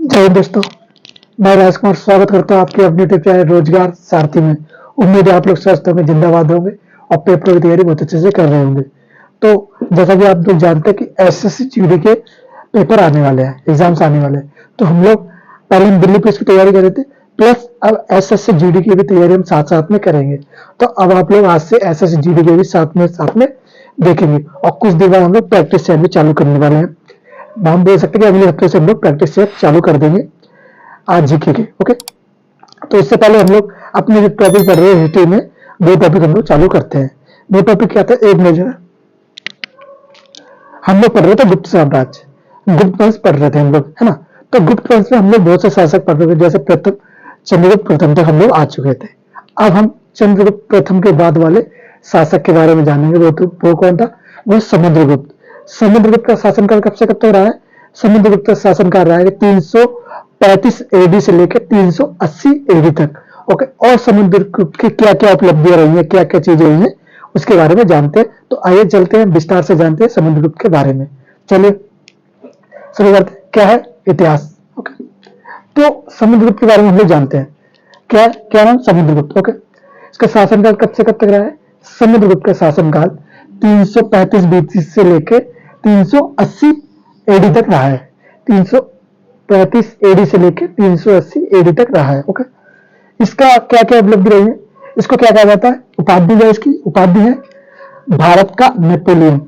जय हिंद दोस्तों, मैं राजकुमार स्वागत करता हूँ आपके अपने यूट्यूब चैनल रोजगार सारथी में। उम्मीद है आप लोग स्वस्थ होंगे, जिंदाबाद होंगे और पेपर की तैयारी बहुत अच्छे से कर रहे होंगे। तो जैसा कि आप लोग जानते हैं कि एसएससी जीडी के पेपर आने वाले हैं, एग्जाम्स आने वाले हैं। तो हम लोग पहले हम दिल्ली पुलिस की तैयारी कर रहे थे, प्लस अब एसएससी जीडी की भी तैयारी हम साथ साथ में करेंगे। तो अब आप लोग आज से एसएससी जीडी के भी साथ में देखेंगे और कुछ दिन बाद हम लोग प्रैक्टिस सेट भी चालू करने वाले हैं। हम बोल सकते हैं कि अगले हफ्ते से हम लोग प्रैक्टिस सेट चालू कर देंगे आज जीके के। ओके, तो इससे पहले हम लोग अपने जो टॉपिक पढ़ रहे हैं हिस्ट्री में, दो टॉपिक हम लोग चालू करते हैं। दो टॉपिक क्या था? एक मेजर हम लोग पढ़ रहे थे गुप्त साम्राज्य, गुप्त वंश पढ़ रहे थे हम लोग, है ना। तो गुप्त वंश में हम लोग बहुत से शासक पढ़ रहे थे, जैसे प्रथम चंद्रगुप्त प्रथम तक हम लोग आ चुके थे। अब हम चंद्रगुप्त प्रथम के बाद वाले शासक के बारे में जानेंगे। वो कौन था? वो समुद्रगुप्त। समुद्रगुप्त का शासनकाल कब से कब तक रहा है? समुद्रगुप्त का शासनकाल रहा है 335 एडी से लेकर 380 एडी तक। ओके, और समुद्रगुप्त की क्या क्या उपलब्धियां रही है, क्या क्या चीजें रही है, उसके बारे में जानते हैं। तो आइए चलते हैं, विस्तार से जानते हैं समुद्रगुप्त के बारे में। चलिए शुरू करते हैं। क्या है? इतिहास। ओके, तो समुद्रगुप्त के बारे में हम लोग जानते हैं। क्या क्या नाम? समुद्रगुप्त। ओके, इसका शासनकाल कब से कब तक रहा है? समुद्रगुप्त का शासनकाल 335 बीसी से लेकर 380 एडी तक रहा है। 335 एडी से लेकर 380 एडी तक रहा है। ओके, इसका क्या क्या उपलब्धि रही है? इसको क्या कहा जाता है? उपाधि है, इसकी उपाधि है भारत का नेपोलियन।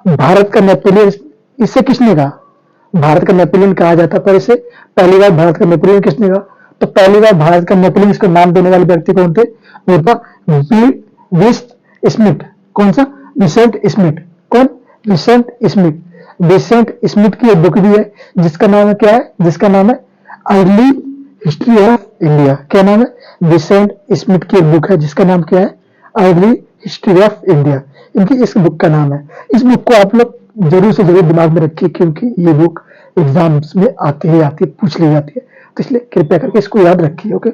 भारत का नेपोलियन, इसे किसने कहा? भारत का नेपोलियन कहा जाता, पर इसे पहली बार भारत का नेपोलियन किसने कहा? तो पहली बार भारत का नेपोलियन, इसको नाम देने वाले व्यक्ति कौन थे? वो था विस्ट स्मिथ। कौन सा? Vincent Smith. कौन? Vincent Smith. विसेंट स्मिथ की एक बुक भी है जिसका नाम है, क्या है? जिसका नाम है अर्ली हिस्ट्री ऑफ इंडिया। क्या नाम है? विसेंट स्मिथ की एक बुक है जिसका नाम क्या है? Early history of India. इनकी इस बुक का नाम है। इस बुक को आप लोग जरूर से जरूर दिमाग में रखिए, क्योंकि ये बुक एग्जाम्स में आती है, पूछ ली जाती है। तो इसलिए कृपया करके इसको याद रखिए। ओके,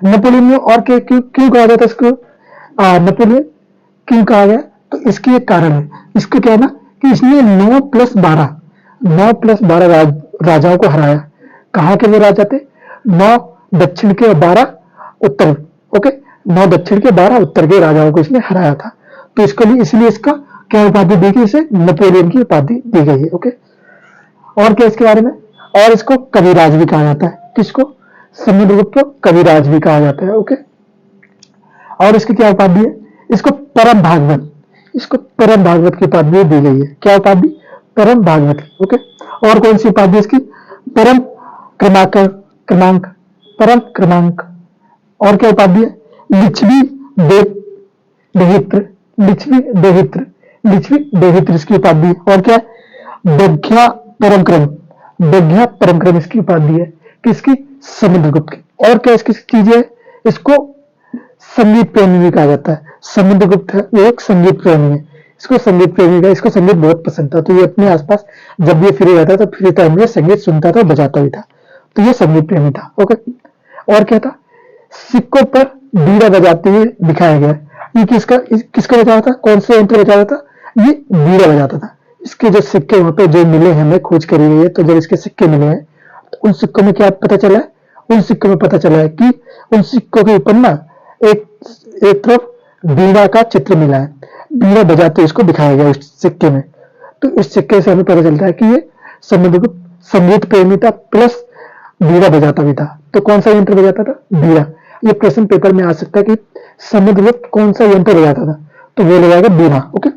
नेपोलियन में और क्यों क्यों कहा जाता है इसको नेपोलियन क्यों कहा गया? तो इसकी एक कारण है। इसको क्या है ना कि इसने 9+12 राजाओं को हराया। कहाँ के वो राजा थे? 9 दक्षिण के और 12 उत्तर। ओके, 9 दक्षिण के 12 उत्तर के राजाओं को इसने हराया था। तो इसको लिए इसलिए इसका क्या उपाधि दी गई? इसे नेपोलियन की उपाधि दी गई है। ओके, और क्या इसके बारे में? और इसको कविराज भी कहा जाता है। किसको? समुद्रगुप्त को कविराज भी कहा जाता है। ओके, और इसकी क्या उपाधि है? इसको परम भागवत, इसको परम भागवत की उपाधि दी गई है। क्या उपाधि? परम भागवत की। ओके, और कौन सी उपाधि इसकी? परम क्रमांक, परम क्रमांक। और क्या उपाधि है? लिच्छवी देहित्र, लिच्छवी देहित्र, लिच्छवी देहित्र इसकी उपाधि है। और क्या? बघ्या परम क्रम, बघ्या परम क्रम इसकी उपाधि है। किसकी? समुद्रगुप्त की। और क्या इसकी चीजें? इसको संगीत प्रेमी भी कहा जाता है। समुद्रगुप्त है वो एक संगीत प्रेमी है। इसको संगीत प्रेमी का, इसको संगीत बहुत पसंद था। तो ये अपने आसपास जब ये फ्री रहता था, फ्री टाइम में संगीत सुनता था, बजाता भी था। तो ये संगीत प्रेमी था। ओके, और क्या था? सिक्कों पर बीड़ा बजाते हुए दिखाया गया। ये किसका बजाता था? कौन से यंत्र बजाता था? ये बीड़ा बजाता था। इसके जो सिक्के वहां पे जो मिले, हमें खोज करी गई है, तो जब इसके सिक्के मिले हैं तो उन सिक्कों में क्या पता चला है? उन सिक्कों में पता चला है कि उन सिक्कों के ऊपर ना एक एक तरफ बीड़ा का चित्र मिला है। बीड़ा बजाते इसको दिखाया गया उस सिक्के में। तो इस सिक्के से हमें पता चलता है कि ये समुद्रगुप्त संगीत प्रेमी था, प्लस बीड़ा बजाता भी था। तो कौन सा यंत्र बजाता था? बीड़ा। ये प्रश्न पेपर में आ सकता है कि समुद्रगुप्त कौन सा यंत्र बजाता था? तो वो लगाएगा बीड़ा। ओके,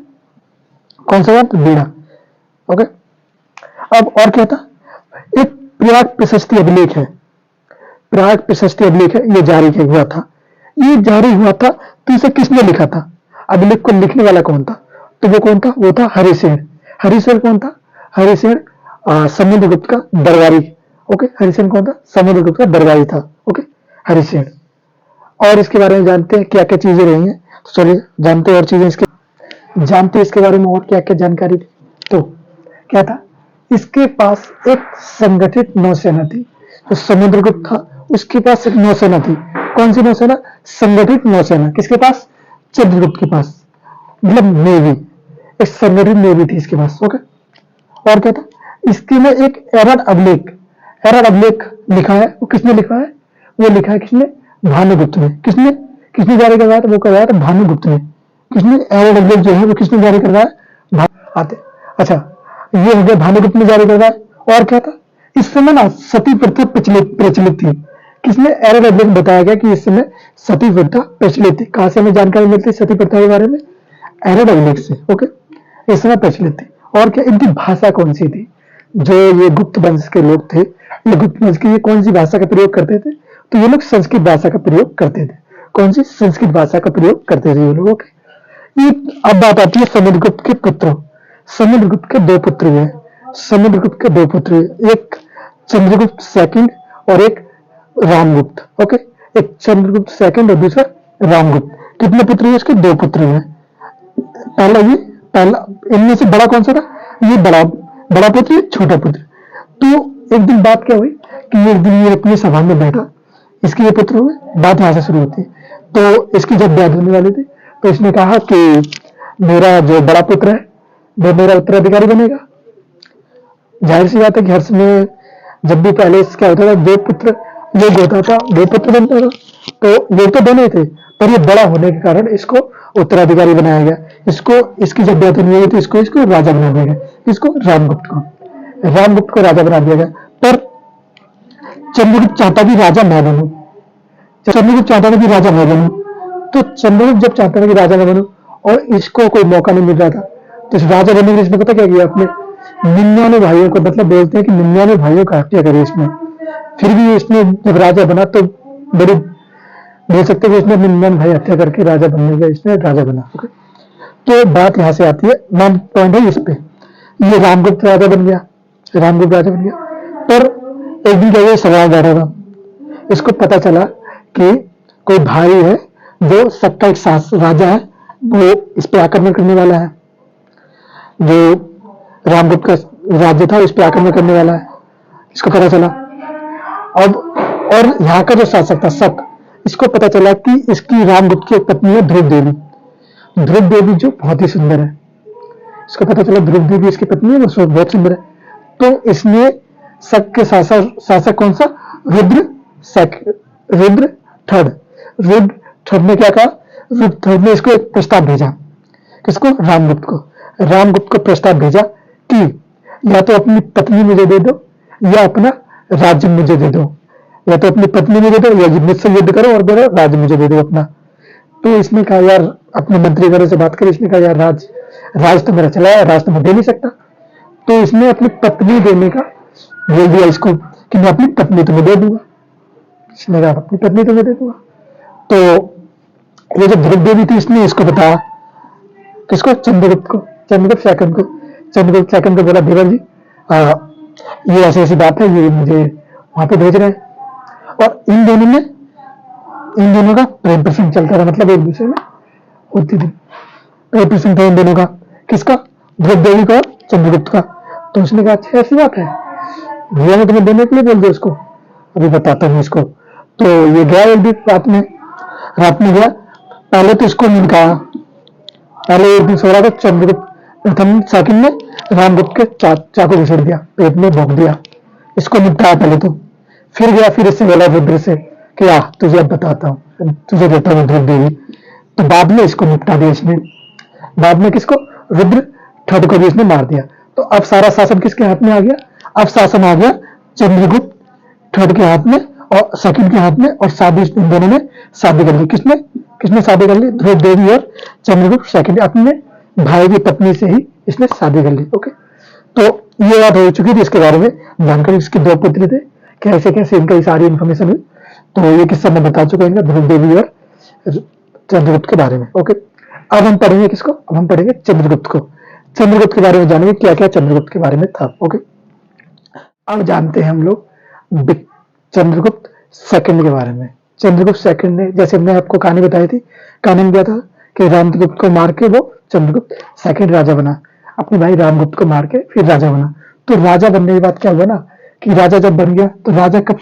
कौन सा यंत्र? बीड़ा। ओके, अब और क्या था? एक प्राग प्रशस्ति अभिलेख है, प्राग प्रशस्ति अभिलेख है, ये जारी हुआ था। ये जारी हुआ था तो इसे किसने लिखा था? अभिलेख को लिखने वाला कौन था? तो वो कौन था? वो था हरिसेन। हरिसेन कौन था? हरिसेन समुद्रगुप्त का दरबारी। ओके, हरिसेन कौन था? समुद्रगुप्त का दरबारी था। ओके, हरिसेन। और इसके बारे में जानते हैं क्या क्या चीजें रही हैं। तो चलिए जानते हैं और चीजें इसके, जानते हैं इसके बारे में और क्या क्या जानकारी थी। तो क्या था? इसके पास एक संगठित नौसेना थी। जो समुद्रगुप्त था उसके पास एक नौसेना थी। कौन सी नौसेना? संगठित नौसेना। किसके पास? चंद्रगुप्त के पास, मतलब नेवी। एक संगठित नेवी थी इसके पास। ओके, और क्या था? इसके में एक एवं अभिलेख, एरर अभिलेख लिखा है, वो किसने लिखा है? वो लिखा है किसने? भानुगुप्त ने। किसने किसने जारी करवाया था? वो करवाया था भानुगुप्त ने। किसने एरर अभिलेख जो है वो किसने जारी करवाया? आते अच्छा, ये हो गया भानुगुप्त ने जारी करवाया। और क्या था? इस समय ना सती प्रथा प्रचलित थी। किसने एरर अभिलेख बताया गया कि इस समय सती प्रथा प्रचलित थी। कहां से हमें जानकारी मिलती है सती प्रथा के बारे में? एरर अभिलेख से। ओके, इस समय प्रचलित थी। और क्या इनकी भाषा कौन सी थी? जो ये गुप्त वंश के लोग थे, ये गुप्त वंश की ये कौन सी भाषा का प्रयोग करते थे? तो ये लोग संस्कृत भाषा का प्रयोग करते थे। कौन सी? संस्कृत भाषा का प्रयोग करते थे ये लोग। ओके, ये अब बात आती है समुद्रगुप्त के पुत्रों। समुद्रगुप्त के दो पुत्र हुए। समुद्रगुप्त के दो पुत्र हुए, एक चंद्रगुप्त सेकंड और एक रामगुप्त। ओके, एक चंद्रगुप्त सेकंड और दूसरा रामगुप्त। कितने पुत्र हुए इसके? दो पुत्र हुए। पहला इनमें से बड़ा कौन सा था? ये बड़ा बड़ा पुत्र, छोटा पुत्र। तो एक दिन बात क्या हुई कि एक दिन ये अपनी सभा में बैठा, इसके ये पुत्र हुए। बात यहां से शुरू होती है। तो इसकी जब ब्याह होने वाली थी तो इसने कहा कि मेरा जो बड़ा पुत्र है वो मेरा उत्तराधिकारी बनेगा। जाहिर सी बात है कि हर समय जब भी पहले क्या होता था, दो पुत्र योग होता था, दो पुत्र बनता था। तो योग तो दोनों थे, पर ये बड़ा होने के कारण इसको उत्तराधिकारी बनाया गया। इसको इसकी जब ब्याह नहीं हुई तो इसको राजा बना दिया गया। इसको रामगुप्त को राजा बना दिया गया। पर चंद्रगुप्त चाहता भी राजा मैं बनूं। चंद्रगुप्त चाहता था कि राजा मैं बनूं। तो चंद्रगुप्त जब चाहता था कि राजा मैं बनूं और इसको कोई मौका नहीं मिल रहा था, तो इस राजा बनने के लिए इसने पता क्या किया? अपने 99 भाइयों को, मतलब बोलते हैं कि 99 भाइयों का हत्या करी इसने। फिर भी इसने जब राजा बना तो बड़ी बोल सकते हैं कि इसने अपने 99 भाई हत्या करके राजा बनने का इसने राजा बना। तो बात यहां से आती है, मेन पॉइंट है इस पे। ये रामगुप्त राजा बन गया, रामगुप्त राजा बन गया। पर एक दिन क्या ये सवाल बैठा था, इसको पता चला कि कोई भाई है जो सबका एक राजा है, वो इस पे आक्रमण करने वाला है। जो रामगुप्त का राज्य था इस पे आक्रमण करने वाला है, इसको पता चला। अब और यहाँ का जो शासक था सक, इसको पता चला कि इसकी रामगुप्त की एक पत्नी है ध्रुव देवी। ध्रुव देवी जो बहुत ही सुंदर है, इसको पता चला ध्रुव देवी इसकी पत्नी है, वो बहुत सुंदर है। तो इसने शक के शासक कौन सा? रुद्र थर्ड ने क्या कहा? रुद्र थर्ड ने इसको एक प्रस्ताव भेजा। किसको? रामगुप्त को। रामगुप्त को प्रस्ताव भेजा कि या तो अपनी पत्नी मुझे दे दो या अपना राज्य मुझे दे दो। या तो अपनी पत्नी मुझे दो या मुझसे युद्ध करो और मेरा राज्य मुझे दे दो अपना। तो इसने कहा यार, अपने मंत्रीगणों से बात करी, इसने कहा यार राज तो मेरा चला है, राज तो मैं दे नहीं सकता। तो इसने अपनी पत्नी देने का बोल दिया इसको कि मैं अपनी पत्नी तुम्हें दे दूंगा। इसने कहा अपनी पत्नी तुम्हें दे दूंगा। तो ये जो ध्रुव देवी थी इसने इसको बताया, किसको? चंद्रगुप्त सेकंड को बोला देवर जी ये ऐसी ऐसी बात है, ये मुझे वहां पे भेज रहे हैं। और इन दोनों का प्रेम प्रसंग चलता था, मतलब एक दूसरे में होती थी प्रेम प्रसंग था इन दोनों का। किसका? ध्रुव देवी का और चंद्रगुप्त का। तो उसने कहा अच्छा ऐसी बात है, भैया ने तुम्हें देने के लिए बोल दिया उसको, अभी बताता हूँ इसको। तो ये गया एक दिन रात में गया। पहले तो इसको नहीं कहा, पहले एक दिन सो रहा था चंद्रगुप्त प्रथम सेकंड ने रामगुप्त के चाकू घुसेड़ दिया, पेट में भोंक दिया, इसको निपटाया पहले तो। फिर गया, फिर इससे बोला रुद्र से कि आ तुझे अब बताता हूँ, तुझे देता हूँ ध्रुव देवी। तो बाद में इसको निपटा दिया इसने। बाद में किसको? रुद्र थर्ड को भी इसने मार दिया। तो अब सारा शासन किसके हाथ में आ गया? अब शासन आ गया चंद्रगुप्त थर्ड के हाथ में और सेकंड के हाथ में। और शादी इन दोनों ने शादी कर ली। किसने शादी कर ली? ध्रुव देवी और चंद्रगुप्त सेकंड अपने भाई की पत्नी से ही इसने शादी कर ली। ओके, तो ये बात हो चुकी थी इसके बारे में जानकारी। इसके दो पुत्र थे, कैसे कैसे इनका सारी इन्फॉर्मेशन हुई। तो ये किस्सा मैं बता चुका हूँ ध्रुव देवी और चंद्रगुप्त के बारे में। ओके, अब हम पढ़ेंगे किसको? अब हम पढ़ेंगे चंद्रगुप्त को। चंद्रगुप्त के बारे में जानेंगे क्या क्या चंद्रगुप्त के बारे में था। ओके, अब जानते हैं हम लोग चंद्रगुप्त सेकंड के बारे में। चंद्रगुप्त सेकंड ने, जैसे हमने आपको कहानी बताई थी, कहानी में क्या था कि रामगुप्त को मार के वो चंद्रगुप्त सेकंड राजा बना, अपने भाई रामगुप्त को मार के फिर राजा बना। तो राजा बनने के बाद क्या हुआ ना कि राजा जब बन गया तो राजा कब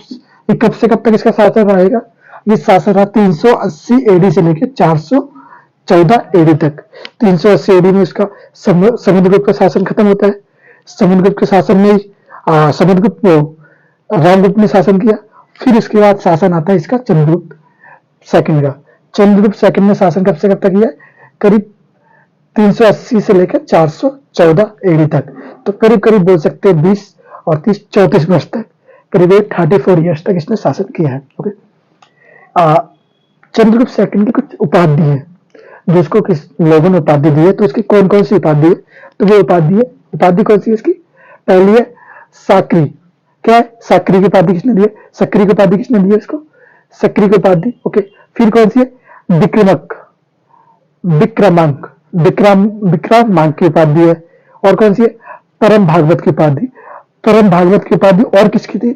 से कब तक इसका शासन रहेगा? ये शासन रहा 380 एडी से लेकर 414 एडी तक। 380 एडी में इसका समुद्रगुप्त का शासन खत्म होता है। समुद्रगुप्त के शासन में समुद्रगुप्त रामगुप्त ने शासन किया। फिर इसके बाद शासन आता है इसका चंद्रगुप्त सेकंड का। चंद्रगुप्त सेकंड ने शासन कब से कब तक किया? करीब 380 से लेकर 414 एडी तक। तो करीब करीब बोल सकते हैं 20 और 30 34 वर्ष तक, करीब 34 ईयर्स तक इसने शासन किया है। ओके, चंद्रगुप्त सेकंड की कुछ उपाधि है जो इसको किस लोगों ने उपाधि दी है। तो इसकी कौन कौन सी उपाधि है? तो वो उपाधि है, उपाधि कौन सी है इसकी? पहली है साक्री। क्या है? साक्री की उपाधि किसने दी है? सक्री की उपाधि किसने दी है इसको? सक्री की उपाधि। ओके, फिर कौन सी है? विक्रमक, विक्रमांक, विक्रमांक की उपाधि है। और कौन सी है? परम भागवत की उपाधि। परम भागवत की उपाधि और किसकी थी?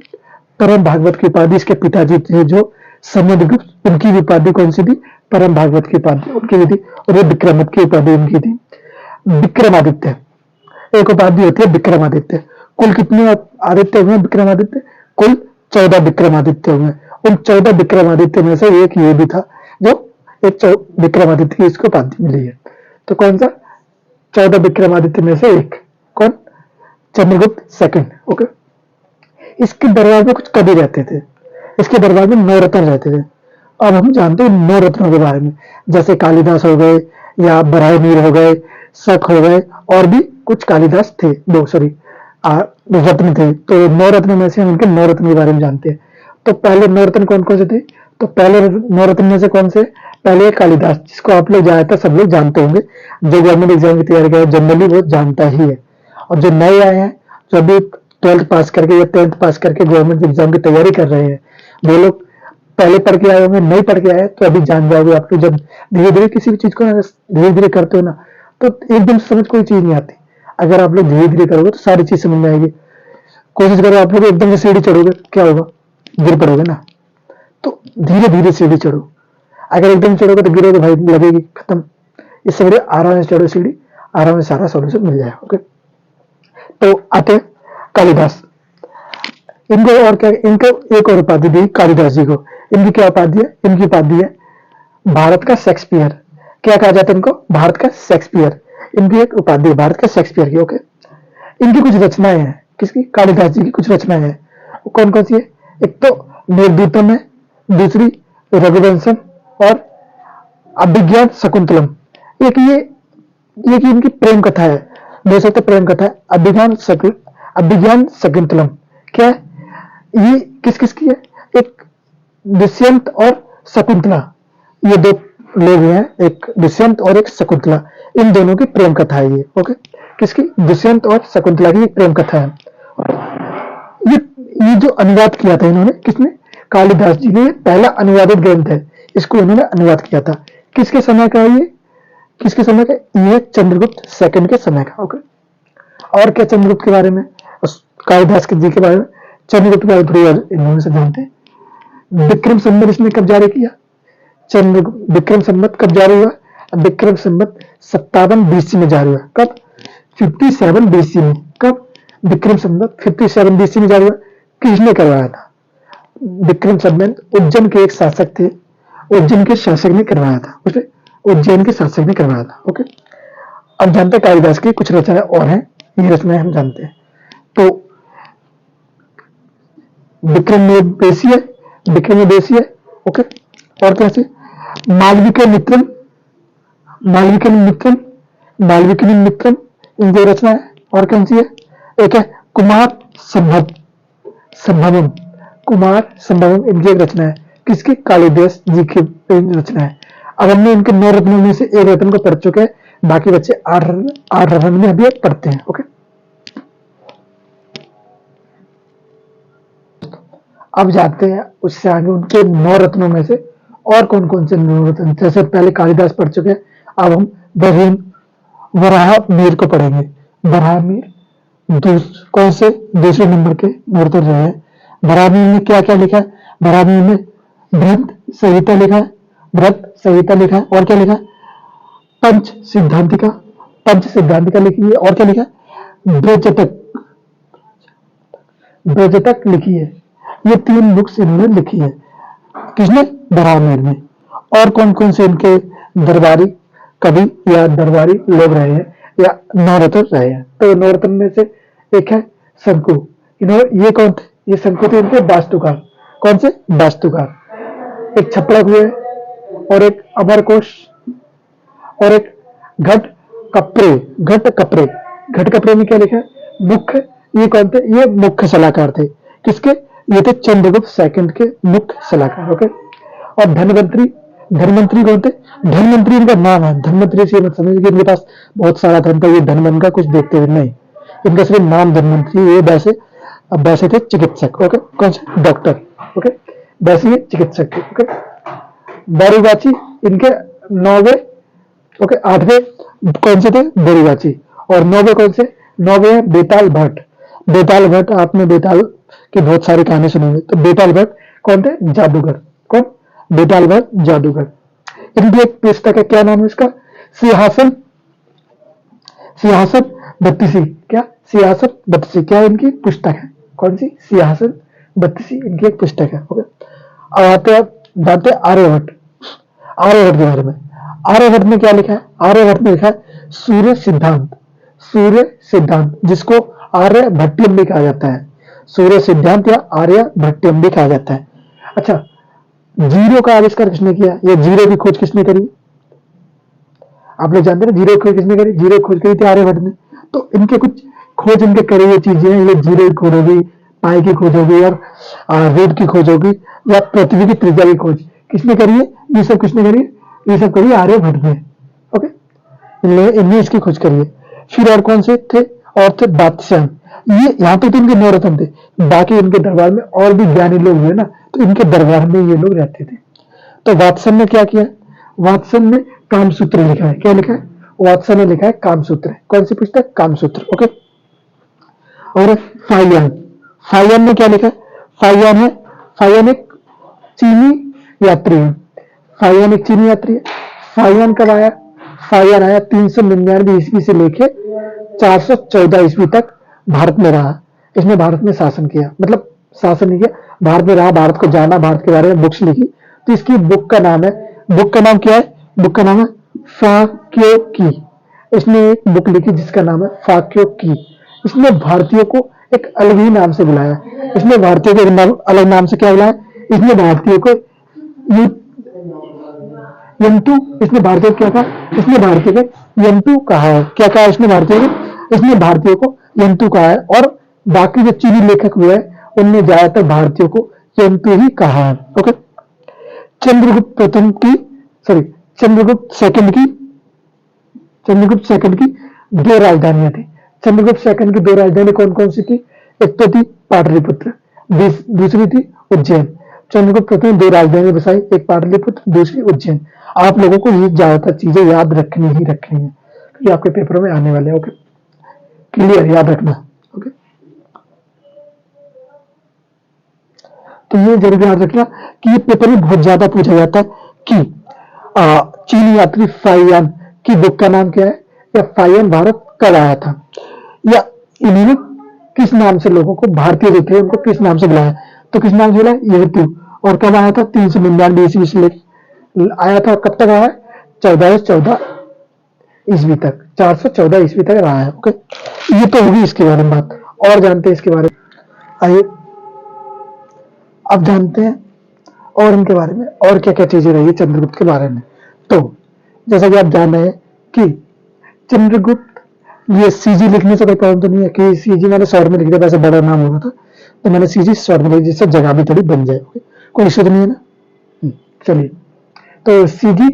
परम भागवत की उपाधि इसके पिताजी थे जो समुद्रगुप्त, उनकी उपाधि कौन सी थी? परम भागवत की उपाधि उनकी भी थी। और ये विक्रमत की उपाधि उनकी थी विक्रमादित्य। एक उपाधि होती है विक्रमादित्य। कुल कितने आदित्य हुए विक्रमादित्य? कुल 14 विक्रमादित्य हुए। उन 14 विक्रमादित्य में से एक ये भी था जो एक विक्रमादित्य की इसको उपाधि मिली है। तो कौन सा? 14 विक्रमादित्य में से एक कौन? चंद्रगुप्त सेकंड। ओके, इसके दरबार में कुछ कवि रहते थे। इसके दरबार में 9 रत्न रहते थे। अब हम जानते हैं 9 रत्नों के बारे में, जैसे कालिदास हो गए या बराह मीर हो गए, शक हो गए, और भी कुछ कालिदास थे, दो सॉरी रत्न थे। तो 9 रत्न में से हम उनके 9 रत्न के बारे में जानते हैं। तो पहले 9 रत्न कौन कौन से थे? तो पहले 9 रत्न में से कौन से? पहले कालिदास, जिसको आप लोग ज्यादातर सब लोग जानते होंगे, जो गवर्नमेंट एग्जाम की तैयारी कर जनरली वो जानता ही है। और जो नए आए हैं, जो अभी 12th पास करके या 10th पास करके गवर्नमेंट एग्जाम की तैयारी कर रहे हैं, वो लोग पहले पढ़ के आए होंगे, नहीं पढ़ के आए तो अभी जान जाओगे। आप लोग जब धीरे धीरे किसी भी चीज को धीरे धीरे करते हो ना, तो एकदम समझ कोई चीज नहीं आती। अगर आप लोग धीरे धीरे करोगे तो सारी चीज समझ में आएगी। कोशिश करो आप लोग एकदम से सीढ़ी चढ़ोगे, क्या होगा? गिर पड़ोगे ना। तो धीरे धीरे सीढ़ी चढ़ो। अगर एकदम चढ़ोगे तो गिरोगे भाई, लगेगी खत्म। इससे बड़े आराम से चढ़ो सीढ़ी, आराम से सारा सोल्यूशन मिल जाएगा। ओके, तो आते कालिदास। इनको और क्या, इनको एक और उपाधि दी कालिदास जी को। इनकी क्या उपाधि है? इनकी उपाधि है भारत का शेक्सपियर। क्या कहा जाता है इनको? भारत का शेक्सपियर। इनकी एक उपाधि है भारत का शेक्सपियर की। ओके, इनकी कुछ रचनाएं हैं। किसकी? कालिदास जी की कुछ रचनाएं हैं। कौन कौन सी है? एक तो मेघदूतम है, दूसरी रघुवंशम, और अभिज्ञान शकुंतलम। एक ये कि इनकी प्रेम कथा है, दो सकते प्रेम कथा है। अभिज्ञान शकुंतलम क्या है? ये किस किस की है? एक दुष्यंत और शकुंतला, ये दो लोग हैं, एक दुष्यंत और एक शकुंतला। इन दोनों की प्रेम कथा है ये। ओके, किसकी? दुष्यंत और शकुंतला की प्रेम कथा है। ये ये जो अनुवाद किया था इन्होंने, किसने? कालिदास जी ने। पहला अनुवादित ग्रंथ है, इसको इन्होंने अनुवाद किया था। किसके समय का है ये? किसके समय का? ये चंद्रगुप्त सेकंड के समय का। ओके, और क्या चंद्रगुप्त के बारे में, कालिदास जी के बारे में? चंद्रगुप्त के बारे में थोड़ी इन्होंने से जानते हैं। विक्रम संवत इसने कब जारी किया? विक्रम संवत कब जारी हुआ? विक्रम संवत 57 BC में जारी हुआ। कब? 57 BC में। कब? विक्रम संवत 57 BC में जारी हुआ। किसने करवाया था? विक्रम संवत उज्जैन के एक शासक थे, उज्जैन के शासक ने करवाया था। उसे उज्जैन के शासक ने करवाया था। ओके, अब जानते हैं कालिदास की कुछ रचनाएं और हैं। ये रचनाएं हम जानते हैं। तो विक्रम में बेसी है, विक्रम में बेसी है। ओके, और कैसे? मालविका मित्रम, मालविका मित्रम, मालविका मित्रम, इनकी रचना है। और कौन सी है? एक है कुमार संभव, संभवम, कुमार संभवम, इनकी एक रचना है। किसकी? कालिदास जी की रचना है। अब हमने इनके 9 रत्नों में से एक रत्न को पढ़ चुके हैं, बाकी बच्चे 8 रत्न में अभी पढ़ते हैं। ओके, अब जाते हैं उससे आगे उनके 9 रत्नों में से और कौन कौन से 9 रत्न। जैसे पहले कालिदास पढ़ चुके हैं, अब हम वराह मीर को पढ़ेंगे। वराह मीर कौन से? दूसरे नंबर के 9 रत्न रहे हैं। वराह मीर ने क्या क्या लिखा है? वराह मीर ने व्रत संहिता लिखा है, व्रत संहिता लिखा है। और क्या लिखा है? पंच सिद्धांतिका, पंच सिद्धांतिका लिखी है। और क्या लिखा है? ब्रजतक, ब्रजतक लिखी है। ये 3 बुक्स इन्होंने लिखी है। किसने? बराहमीर ने। और कौन कौन से इनके दरबारी कवि या दरबारी लोग रहे हैं या 9 रत्न रहे हैं? तो 9 रत्न में से एक है शंकु। ये कौन थे? ये शंकुति इनके वास्तुकार, कौन से वास्तुकार। एक छपड़ा हुए और एक अमरकोश और एक घट कपरे। घट कपरे, घट कपरे में क्या लिखा है, मुख्य। ये कौन थे, ये मुख्य सलाहकार थे, किसके, ये थे चंद्रगुप्त सेकंड के मुख्य सलाहकार। ओके। और धनवंतरी, धनवंतरी कौन थे, धनवंतरी इनका नाम है। धनवंतरी से मत समझिए कि इनके पास बहुत सारा धन था, ये धनवन का कुछ देखते हुए नहीं, इनका सिर्फ नाम धनवंतरी। ये वैसे, अब वैसे थे चिकित्सक। ओके, कौन से, डॉक्टर। ओके, वैसे ये चिकित्सक थे। ओके। बोरीगाची इनके 9वें, ओके 8वें कौन से थे, बोरीगाची। और 9वें कौन से, 9वें है बेताल भट्ट। बेताल भट्ट, आपने बेताल की बहुत सारी कहानी सुनेंगे, तो बेताल भट्ट कौन थे, जादूगर। कौन, बेताल भट्ट जादूगर। इनकी एक पुस्तक है, क्या नाम है इसका, सिंहासन, सिंहासन बत्तीसी। क्या, सिंहासन बत्तीसी, क्या इनकी पुस्तक है, कौन सी, सिंहासन बत्तीसी इनकी एक पुस्तक है। ओके। अब आते हैं, जानते हैं आर्यभट्ट, आर्यभट्ट के बारे में। आर्यभट्ट में क्या लिखा है, आर्यभट्ट में लिखा है सूर्य सिद्धांत, सूर्य सिद्धांत, जिसको आर्य भट्टियम भी कहा जाता है। सूर्य सिद्धांत या आर्य भट्टियम भी कहा जाता है। अच्छा, जीरो का आविष्कार किसने किया, या जीरो की खोज किसने करी, आप लोग जानते हैं जीरो की खोज किसने करी, जीरो की खोज करी थी आर्यभट्ट ने। तो इनके कुछ खोज, इनके करी हुई चीजें हैं, ये जीरो की खोज होगी, पाई की खोज होगी, और रेड की खोज होगी, या पृथ्वी की त्रिज्या की खोज किसने करी है, ये सब किसने करी है, ये सब करी आर्यभट्ट ने। ओके, इनने इसकी खोज करी है। फिर और कौन से थे, और थे बादशाह। ये यहाँ तो इनके 9 रत्न थे, बाकी इनके दरबार में और भी ज्ञानी लोग हुए ना, तो इनके दरबार में ये लोग रहते थे। तो वात्सन ने क्या किया, वात्सन ने कामसूत्र लिखा है। क्या लिखा है, वात्सन ने लिखा है कामसूत्र। कौन सी पुस्तक, कामसूत्र। ओके। और फाइयान, फाइयान ने क्या लिखा है, फाइयान है, फाइयान एक चीनी यात्री है, फाइयान एक चीनी यात्री है। फाइयान कब आया, फाइयान आया 399 ईस्वी से लेके 414 ईस्वी तक भारत में रहा। इसने भारत में शासन किया, मतलब शासन नहीं किया, भारत में रहा, भारत को जाना, भारत के बारे में बुक्स लिखी। तो इसकी बुक का नाम है, बुक का नाम क्या है, बुक का नाम है फाक्यो की। इसने एक बुक लिखी जिसका नाम है फाक्यो की। इसने भारतीयों को एक अलग ही नाम से बुलाया, इसने भारतीयों को एक अलग नाम से क्या बुलाया, इसने भारतीयों को यंतु, इसने भारतीय क्या कहा, इसने भारतीय को यंतु कहा है। क्या कहा इसने भारतीय को, इसने भारतीयों को यंतु कहा है। और बाकी जो चीनी लेखक हुए उनने ज्यादातर भारतीयों को यंतु ही कहा है। ओके। चंद्रगुप्त प्रथम की, सॉरी चंद्रगुप्त सेकंड की, चंद्रगुप्त सेकंड की 2 राजधानियां थी। चंद्रगुप्त सेकंड की 2 राजधानी कौन कौन सी थी, एक तो थी पाटलिपुत्र, दूसरी थी उज्जैन। चंद्रगुप्त प्रथम 2 राजधानी बसाई, एक पाटलिपुत्र, दूसरी उज्जैन। आप लोगों को ये ज्यादातर चीजें याद रखनी ही रखनी है, क्योंकि आपके पेपरों में आने वाले हैं। ओके, क्लियर, याद रखना। ओके, तो ये जरूर याद रखना कि ये पेपर में बहुत ज्यादा पूछा जाता है कि चीनी यात्री फाइयान की बुक का नाम क्या है, या फाइयान भारत कब आया था, या इन्होंने किस नाम से लोगों को, भारतीय जो थे उनको किस नाम से बुलाया। तो किस नाम से बुलाया, ये तू। और कब आया था, 399 ईस्वी से लेकर आया था, कब तक आया है, 1414 ईस्वी तक, 414 ईस्वी तक रहा है। ओके, ये तो होगी इसके बारे में बात। और जानते हैं इसके बारे में, आइए अब जानते हैं और इनके बारे में, और क्या क्या चीजें रही चंद्रगुप्त के बारे में। तो जैसा कि आप जान रहे हैं कि चंद्रगुप्त, ये सीजी लिखने से कोई प्रॉब्लम तो नहीं है कि सीजी मैंने शॉर्ट में लिख दिया, वैसे बड़ा नाम होगा था, तो मैंने सीजी शॉर्ट में लिख, जिससे जगह भी थोड़ी बन जाए। कोई इश्यू तो नहीं है ना। चलिए, तो सीजी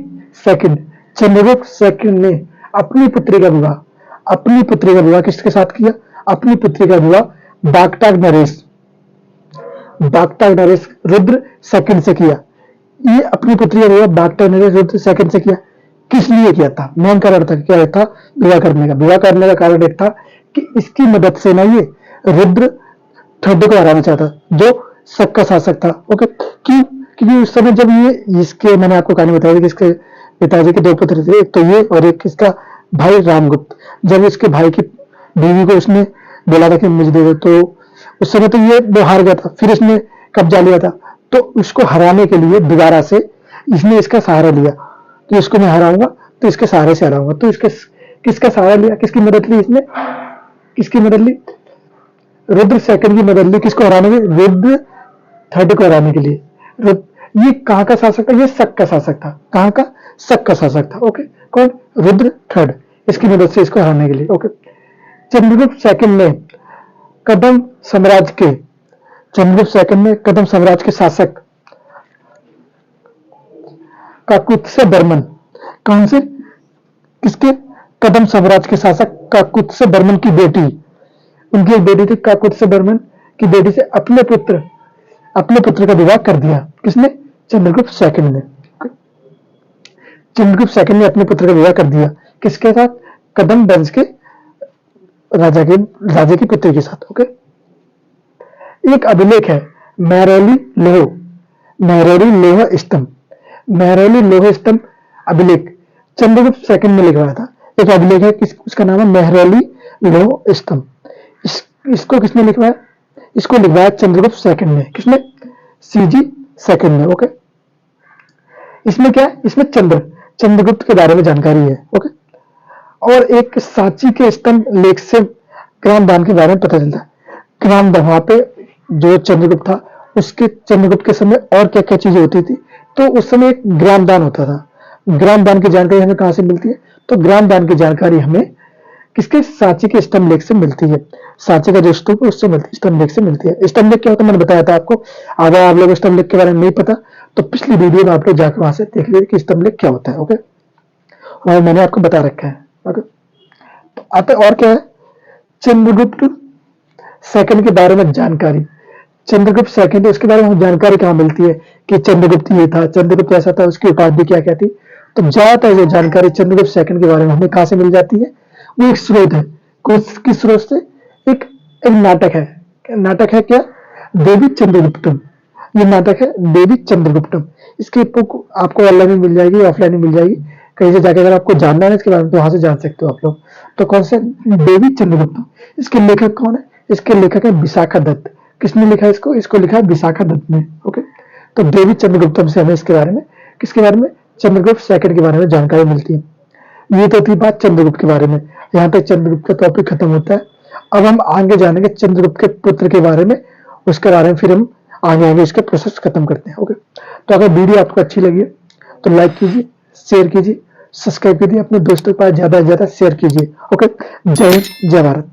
सेकंड, चंद्रगुप्त सेकंड ने अपनी पुत्री का विवाह, अपनी पुत्री का विवाह किसके साथ किया, अपनी पुत्री का विवाह बागटाग नरेश, बागटाग नरेश रुद्र सेकंड से किया। ये अपनी पुत्री का विवाह बागटाग नरेश रुद्र सेकंड से किया। किस लिए किया था, मेन कारण था, क्या था विवाह करने का, विवाह करने का कारण एक था कि इसकी मदद से ना ये रुद्र थर्ड को हराना चाहता, जो सबका शासक था। ओके, क्यों, क्योंकि उस समय जब ये, इसके मैंने आपको कहानी बताई थी कि इसके पिताजी के 2 पुत्र थे, एक तो ये और एक इसका भाई रामगुप्त। जब इसके भाई की बीवी को उसने बोला था कि मुझे दे दो, तो उस समय तो ये वो हार गया था, फिर इसने कब्जा लिया था। तो उसको हराने के लिए दोबारा से इसने इसका सहारा लिया कि इसको मैं हराऊंगा तो इसके सहारे से हराऊंगा। तो इसके किसका सहारा लिया, किसकी मदद ली इसने, किसकी मदद ली, रुद्र सेकंड की मदद ली किसको हराने के लिए? रुद्र थर्ड को हराने के लिए। ये कहाँ का शासक था? ये शक का शासक था। कहाँ का? शक का शासक था। ओके, कौन? रुद्र थर्ड, इसकी मदद से इसको हराने के लिए। ओके, चंद्रगुप्त सेकंड ने कदम साम्राज्य के चंद्रगुप्त सेकंड ने कदम साम्राज्य के शासक काकुत्स्य बर्मन, कौन से? किसके? कदम साम्राज्य के शासक काकुत्स्य बर्मन की बेटी, उनकी एक बेटी थी काकुत्स्य बर्मन की बेटी से अपने पुत्र का विवाह कर दिया। किसने? चंद्रगुप्त सेकंड ने। चंद्रगुप्त सेकंड ने अपने पुत्र का विवाह कर दिया किसके साथ? कदम वंश के राजा की पुत्री के साथ। ओके, एक अभिलेख है महरौली लोह स्तंभ अभिलेख चंद्रगुप्त सेकंड ने लिखवाया था। एक अभिलेख है उसका नाम है महरौली लोह स्तंभ। इसको किसने लिखवाया? इसको लिखवाया चंद्रगुप्त सेकंड ने। किसने? सीजी सेकंड ने। ओके, इसमें क्या है? इसमें चंद्रगुप्त के बारे में जानकारी है। ओके, और एक सांची के स्तंभ लेख से ग्राम दान के बारे में पता चलता है। ग्राम दान, वहां पे जो चंद्रगुप्त था उसके चंद्रगुप्त के समय और क्या क्या चीजें होती थी, तो उस समय एक ग्राम दान होता था। ग्राम दान की जानकारी हमें कहां से मिलती है? तो ग्राम दान की जानकारी हमें किसके? सांची के स्तंभ लेख से मिलती है। सांची का जो स्तूप है उससे मिलती है, स्तंभ लेख से मिलती है। स्तंभ लेख क्या होता है मैंने बताया था आपको। अगर आप लोग स्तंभ लेख के बारे में नहीं पता तो पिछली वीडियो में आप लोग जाकर वहां से देख लीजिए कि स्तंभ लेख क्या होता है। ओके, और मैंने आपको बता रखा है। ओके, तो आता और क्या है? चंद्रगुप्त सेकंड के बारे में जानकारी। चंद्रगुप्त सेकंड, उसके बारे में जानकारी कहाँ मिलती है कि चंद्रगुप्त ये था, चंद्रगुप्त ऐसा था, उसकी उपाधि क्या क्या थी? तो ज्यादातर जो जानकारी चंद्रगुप्त सेकंड के बारे में हमें कहां से मिल जाती है? वो एक स्रोत है। किस स्रोत से? एक नाटक है। नाटक है क्या? देवी चंद्रगुप्तम। ये नाटक है देवी चंद्रगुप्तम। इसकी बुक आपको ऑनलाइन में मिल जाएगी, ऑफलाइन में मिल जाएगी। कहीं से जाके अगर आपको जानना है इसके बारे में तो वहां से जान सकते हो आप लोग। तो कौन से? देवी चंद्रगुप्तम। इसके लेखक कौन है? इसके लेखक है विशाखा दत्त। किसने लिखा इसको? इसको लिखा है विशाखा दत्त ने। ओके, तो देवी चंद्रगुप्तम से हमें इसके बारे में, किसके बारे में? चंद्रगुप्त सेकंड के बारे में जानकारी मिलती है। ये तो थी बात चंद्रगुप्त के बारे में। यहाँ तक चंद्रगुप्त का टॉपिक खत्म होता है। अब हम आगे जानेंगे चंद्रगुप्त के पुत्र के बारे में, उसके बारे में फिर हम आगे इसका प्रोसेस खत्म करते हैं। ओके, तो अगर वीडियो आपको अच्छी लगी तो लाइक कीजिए, शेयर कीजिए, सब्सक्राइब कीजिए, अपने दोस्तों के पास ज्यादा से ज्यादा शेयर कीजिए। ओके, जय हिंद, जय भारत।